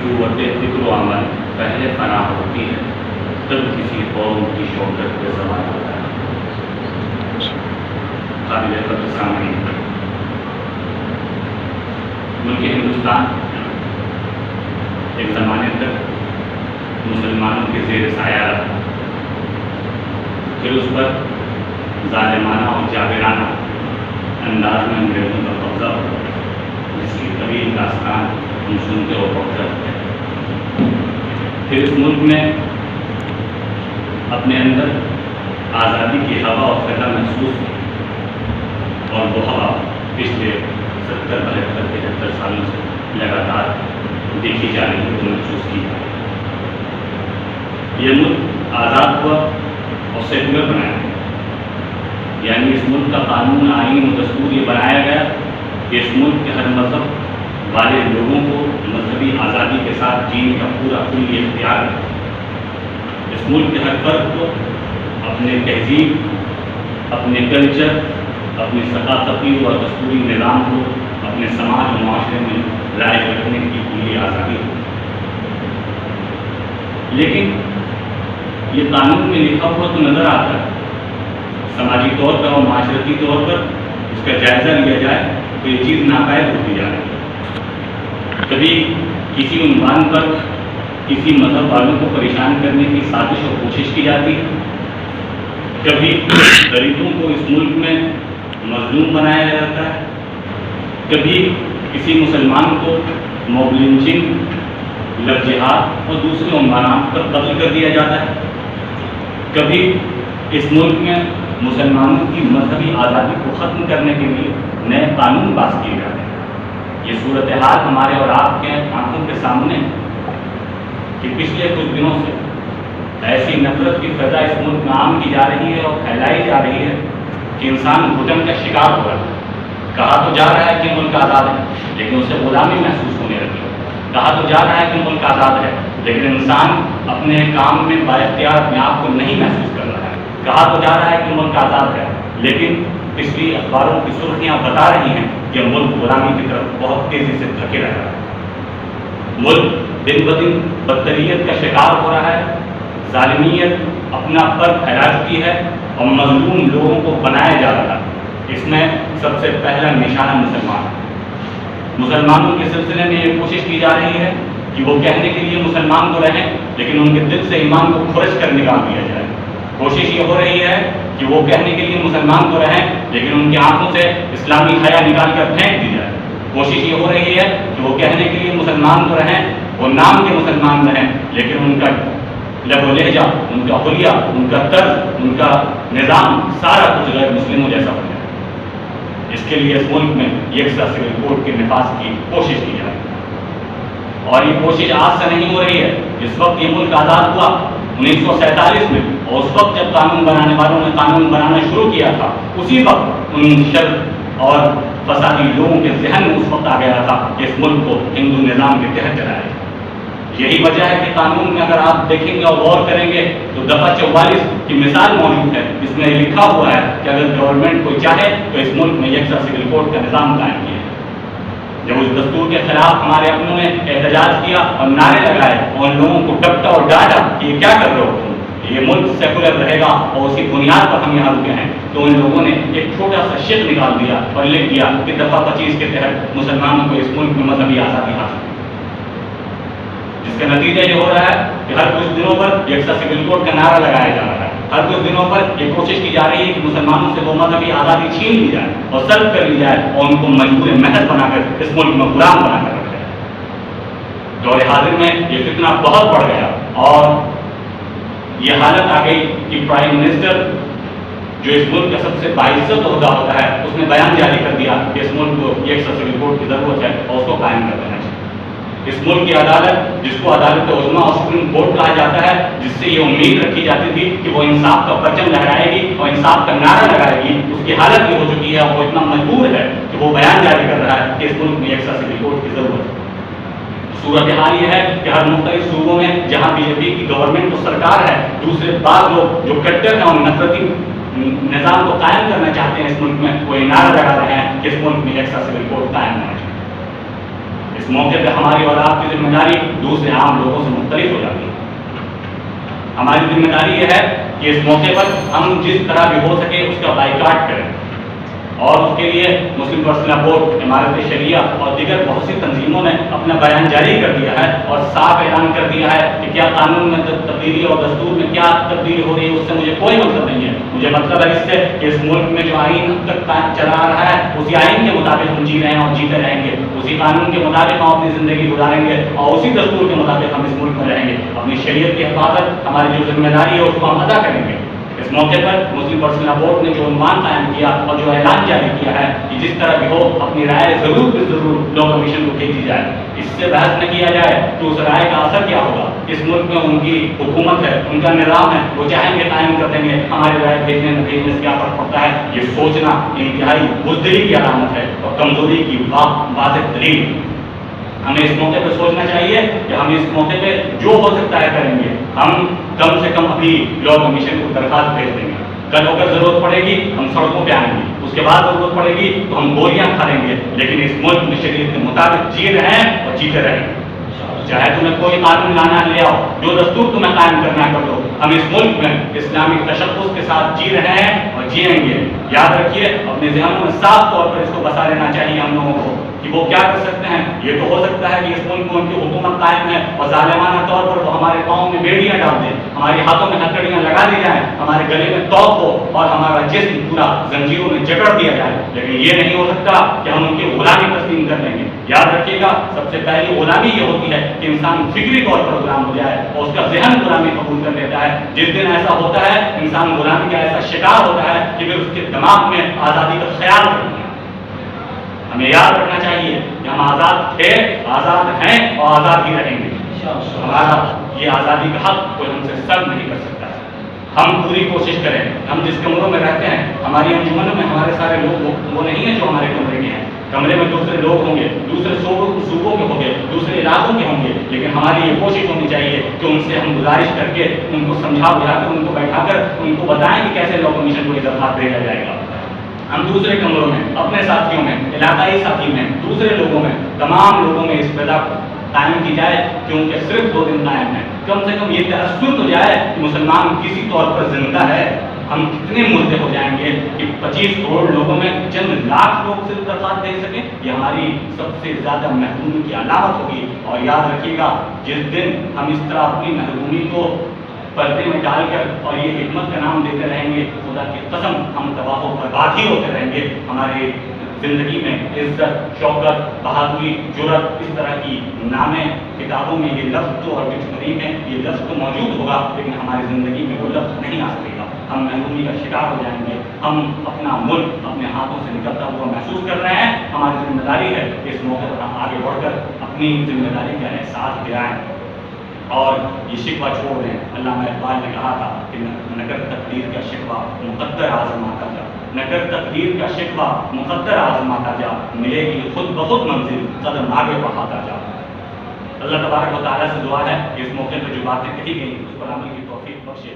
قوت فکر و عمل پہلے فراہ ہوتی ہے تب کسی قوم کی شوکت پہ سوال ہوتا ہے۔ قابل قدر سامعین، ملک ہندوستان ایک زمانے تک مسلمانوں کے زیر سایہ رہا، پھر اس پر ظالمانہ اور جابرانہ انداز میں انگریزوں کا قبضہ ہوا، جس کی طویل داستان ہم سنتے اور پڑھتے رہتے ہیں۔ پھر اس ملک میں اپنے اندر آزادی کی ہوا اور فضا محسوس کی، اور وہ ہوا پچھلے 70-72-73 سالوں سے لگاتار دیکھی جا رہی ہے، تو محسوس کی جا رہی ہے۔ یہ ملک آزاد ہوا اور سیکولر بنایا گیا، یعنی اس ملک کا قانون، آئین و دستور یہ بنایا گیا کہ اس ملک کے ہر مذہب والے لوگوں کو مذہبی آزادی کے ساتھ جینے کا پورا کلی اختیار ہے۔ اس ملک کے ہر فرد کو اپنے تہذیب، اپنے کلچر، اپنی ثقافتی اور دستوری نظام کو اپنے سماج و معاشرے میں رائج رکھنے کی پوری آزادی ہے۔ لیکن یہ قانون میں لکھا ہوا تو نظر آتا ہے، سماجی طور پر اور معاشرتی طور پر اس کا جائزہ لیا جائے تو یہ چیز ناقائد ہوتی جا رہی ہے۔ کبھی کسی عنوان پر کسی مذہب والوں کو پریشان کرنے کی سازش اور کوشش کی جاتی ہے، کبھی دلتوں کو اس ملک میں مظلوم بنایا جاتا ہے، کبھی کسی مسلمان کو موب لنچنگ، لو جہاد اور دوسرے عنوانات پر قتل کر دیا جاتا ہے، کبھی اس ملک میں مسلمانوں کی مذہبی آزادی کو ختم کرنے کے لیے نئے قانون پاس کیے جاتے ہیں۔ یہ صورتحال ہمارے اور آپ کے آنکھوں کے سامنے کہ پچھلے کچھ دنوں سے ایسی نفرت کی فضا اس ملک میں عام کی جا رہی ہے اور پھیلائی جا رہی ہے کہ انسان گھٹن کا شکار ہو رہا ہے۔ کہا تو جا رہا ہے کہ ملک آزاد ہے، لیکن اسے غلامی محسوس ہونے لگی ہے۔ کہا تو جا رہا ہے کہ ملک آزاد ہے، لیکن انسان اپنے کام میں بااختیار اپنے آپ کو نہیں محسوس کر رہا ہے۔ کہا تو جا رہا ہے کہ ملک آزاد ہے، لیکن پچھلی اخباروں کی سرخیاں بتا رہی ہیں کہ ملک غلامی کی طرف بہت تیزی سے دھکے رہا ہے۔ ملک دن بدن بدتریت کا شکار ہو رہا ہے، ظالمیت اپنا پر پھیلا چکی ہے اور مظلوم لوگوں کو بنایا جا رہا ہے۔ اس میں سب سے پہلا نشانہ مسلمان ہے۔ مسلمانوں کے سلسلے میں یہ کوشش کی جا رہی ہے کہ وہ کہنے کے لیے مسلمان تو رہیں، لیکن ان کے دل سے ایمان کو کھرچ کر نکال دیا جائے۔ کوشش یہ ہو رہی ہے کہ وہ کہنے کے لیے مسلمان تو رہیں، لیکن ان کی آنکھوں سے اسلامی حیا نکال کر پھینک دی جائے۔ کوشش یہ ہو رہی ہے کہ وہ کہنے کے لیے مسلمان تو رہیں، وہ نام کے مسلمان رہیں، لیکن ان کا لب و لہجہ، ان کا حلیہ، ان کا طرز، ان کا نظام سارا کچھ غیر مسلموں جیسا ہو جائے۔ اس کے لیے اس ملک میں یکساں سول کوڈ کے نفاذ کی کوشش کی جائے، اور یہ کوشش آج سے نہیں ہو رہی ہے۔ اس وقت یہ ملک آزاد ہوا 1947 میں، اور اس وقت جب قانون بنانے والوں نے قانون بنانا شروع کیا تھا، اسی وقت ان شر اور فسادی لوگوں کے ذہن میں اس وقت آ گیا تھا کہ اس ملک کو ہندو نظام کے تحت چلائے۔ یہی وجہ ہے کہ قانون میں اگر آپ دیکھیں گے اور غور کریں گے تو دفعہ 44 کی مثال موجود ہے، جس میں لکھا ہوا ہے کہ اگر گورنمنٹ کوئی چاہے تو اس ملک میں یکساں سول کوڈ کا نظام قائم کیا۔ جب اس دستور کے خلاف ہمارے اپنوں نے احتجاج کیا اور نعرے لگائے اور لوگوں کو ڈپٹا اور ڈانٹا کہ یہ کیا کر رہے ہو تم، یہ ملک سیکولر رہے گا اور اسی بنیاد پر ہم یہاں رکے ہیں، تو ان لوگوں نے ایک چھوٹا سا شق نکال دیا اور لکھ دیا کہ دفعہ 25 کے تحت مسلمانوں کو اس ملک میں مذہبی آزادی حاصل، جس کا نتیجہ یہ ہو رہا ہے کہ ہر کچھ دنوں پر یکساں سول کوڈ کا نعرہ لگایا جا رہا ہے، ہر کچھ دنوں پر یہ کوشش کی جا رہی ہے کہ مسلمانوں سے وہ مذہبی آزادی چھین لی جائے اور سلب کر لی جائے اور ان کو مجبور محنت بنا کر اس ملک میں غلام بنا کر رکھا جائے۔ دور حاضر میں یہ فتنہ بہت بڑھ گیا اور یہ حالت آ گئی کہ پرائم منسٹر جو اس ملک کا سب سے باعزت عہدہ ہوتا ہے، اس نے بیان جاری کر دیا کہ اس ملک کو یکساں سول کوڈ کی ضرورت ہے اور اس کو قائم کر دینا چاہیے۔ اس ملک کی عدالت، جس کو عدالت عظمیٰ اور سپریم کورٹ کہا جاتا ہے، جس سے یہ امید رکھی جاتی تھی کہ وہ انصاف کا پرچم لہرائے گی اور انصاف کا نعرہ لگائے گی، اس کی حالت یہ ہو چکی ہے اور وہ اتنا مجبور ہے کہ وہ بیان جاری کر رہا ہے کہ اس ملک میں یکساں سول کوڈ کی ضرورت ہے۔ صورتحال یہ ہے کہ ہر مختلف صوبوں میں جہاں بی جے پی کی گورنمنٹ تو سرکار ہے، دوسرے بعض لوگ جو کٹر ہیں اور نفرتی نظام کو قائم کرنا چاہتے ہیں اس ملک میں، وہ یہ نعرہ لگا رہے ہیں کہ اس ملک میں یکساں سول کوڈ قائم ہونا چاہیے۔ اس موقع پہ ہماری اور آپ کی ذمہ داری دوسرے عام لوگوں سے مختلف ہو جاتی ہے۔ ہماری ذمہ داری یہ ہے کہ اس موقع پر ہم جس طرح بھی ہو سکے اس کا بائیکاٹ کریں، اور اس کے لیے مسلم پرسنل بورڈ، امارت شریعہ اور دیگر بہت سی تنظیموں نے اپنا بیان جاری کر دیا ہے اور صاف اعلان کر دیا ہے کہ کیا قانون میں تبدیلی اور دستور میں کیا تبدیلی ہو رہی ہے اس سے مجھے کوئی مطلب نہیں ہے۔ مجھے مطلب ہے اس سے کہ اس ملک میں جو آئین اب تک چلا آ رہا ہے اسی آئین کے مطابق ہم جی رہے ہیں اور جیتے رہیں گے، اسی قانون کے مطابق ہم اپنی زندگی گزاریں گے اور اسی دستور کے مطابق ہم اس ملک میں رہیں گے۔ اپنی شریعت کی حفاظت، ہماری جو ذمہ داری ہے اس کو ہم ادا کریں گے۔ اس موقع پر مسلم پرسنل بورڈ نے جو عنوان قائم کیا اور جو اعلان جاری کیا ہے کہ جس طرح بھی ہو اپنی رائے ضرور لا کمیشن کو بھیجی جائے، اس سے بحث نہ کیا جائے کہ اس رائے کا اثر کیا ہوگا۔ اس ملک میں ان کی حکومت ہے، ان کا نظام ہے، وہ چاہیں گے قائم کر دیں گے، ہماری رائے بھیجنے نہ بھیجنے سے کیا فرق پڑتا ہے۔ یہ سوچنا انتہائی بزدلی کی علامت ہے اور کمزوری کی واضح دلیل۔ ہمیں اس موقع پہ سوچنا چاہیے کہ ہم اس موقع پہ جو ہو سکتا ہے کریں گے۔ ہم کم سے کم ابھی لا کمیشن کو درخواست بھیج دیں گے، کل ہو کر ضرورت پڑے گی ہم سڑکوں پہ آئیں گے، اس کے بعد ضرورت پڑے گی تو ہم گولیاں کھا لیں گے، لیکن اس ملک میں شریعت کے مطابق جی رہے ہیں اور جیتے رہیں گے۔ چاہے تمہیں کوئی قانون لانا لے آؤ، جو دستور تمہیں قائم کرنا کر دو، ہم اس ملک میں اسلامی تشخص کے ساتھ جی رہے ہیں اور جیئیں گے۔ یاد رکھیے، اپنے ذہنوں میں صاف طور پر اس کو بسا لینا چاہیے ہم لوگوں کو کہ وہ کیا کر سکتے ہیں۔ یہ تو ہو سکتا ہے کہ اس ملک میں ان کی حکومت قائم ہے اور ظالمانہ طور پر وہ ہمارے پاؤں میں بیڑیاں ڈال دیں، ہمارے ہاتھوں میں ہتھکڑیاں لگا دی جائیں، ہمارے گلے میں توق ہو اور ہمارا جسم پورا زنجیروں میں جکڑ دیا جائے، لیکن یہ نہیں ہو سکتا کہ ہم ان کی غلامی تسلیم کر لیں گے۔ یاد رکھیے گا، سب سے پہلی غلامی یہ ہوتی ہے کہ انسان فکری طور پر غلام ہو جائے اور اس کا ذہن غلامی قبول کر لیتا ہے۔ جس دن ایسا ہوتا ہے انسان غلامی کا ایسا شکار ہوتا ہے کہ پھر اس کے دماغ میں آزادی کا خیال رکھتا ہے۔ ہمیں یاد رکھنا چاہیے کہ ہم آزاد تھے، آزاد ہیں اور آزاد ہی رہیں گے۔ ہمارا یہ آزادی کا حق کوئی ہم سے سلب نہیں کر سکتا ہے۔ ہم پوری کوشش کریں، ہم جس کمروں میں رہتے ہیں، ہماری انجمنوں میں ہمارے سارے لوگ وہ نہیں ہیں جو ہمارے کمرے میں ہیں۔ کمرے میں دوسرے لوگ ہوں گے، دوسرے صوبوں کے ہوں گے، دوسرے علاقوں کے ہوں گے، لیکن ہماری یہ کوشش ہونی چاہیے کہ ان سے ہم گزارش کر کے ان کو سمجھا بجھا کر ان کو بیٹھا کر ان کو بتائیں کہ کیسے لا کمیشن کو یہ درخواست بھیجا جائے گا۔ ہم دوسرے کمروں میں، اپنے ساتھیوں میں، علاقائی ساتھی میں، دوسرے لوگوں میں، تمام لوگوں میں اس پیدا قائم کی جائے، کیونکہ صرف 2 دن قائم ہے۔ کم سے کم یہ تأثر تو جائے کہ مسلمان کسی طور پر زندہ ہے۔ ہم کتنے مردے ہو جائیں گے کہ 25 کروڑ لوگوں میں چند لاکھ لوگ صرف درخواست دے سکیں، یہ ہماری سب سے زیادہ محرومی کی علامت ہوگی۔ اور یاد رکھیے گا، جس دن ہم اس طرح اپنی محرومی کو پردے میں ڈال کر اور یہ حکمت کا نام دیتے رہیں گے، خدا کی قسم ہم تباہ و برباد ہی ہوتے رہیں گے۔ ہمارے زندگی میں عزت، شوکت، بہادری، جرأت، اس طرح کی نامیں کتابوں میں یہ لفظ تو اور ڈکشنری میں یہ لفظ تو موجود ہوگا، لیکن ہماری زندگی میں وہ لفظ نہیں آ سکے گا۔ ہم محرومی کا شکار ہو جائیں گے۔ ہم اپنا ملک اپنے ہاتھوں سے نکلتا ہوا محسوس کر رہے ہیں۔ ہماری ذمہ داری ہے کہ اس موقع پر ہم آگے بڑھ کر اپنی ذمہ داری کا احساس دلائیں اور یہ شکوہ چھوڑ دیں۔ علامہ اقبال نے کہا تھا کہ نگر تقدیر کا شکوہ مقدر اعظم آتا جا، نگر تقدیر کا شکوہ مقدر اعظم آتا جا، ملے گی خود بخود منزل قدم آگے بڑھاتا جا۔ اللہ تبارک و تعالیٰ سے دعا ہے کہ اس موقع پہ جو باتیں کہی گئی اس پر عمل کی توفیق بخشے۔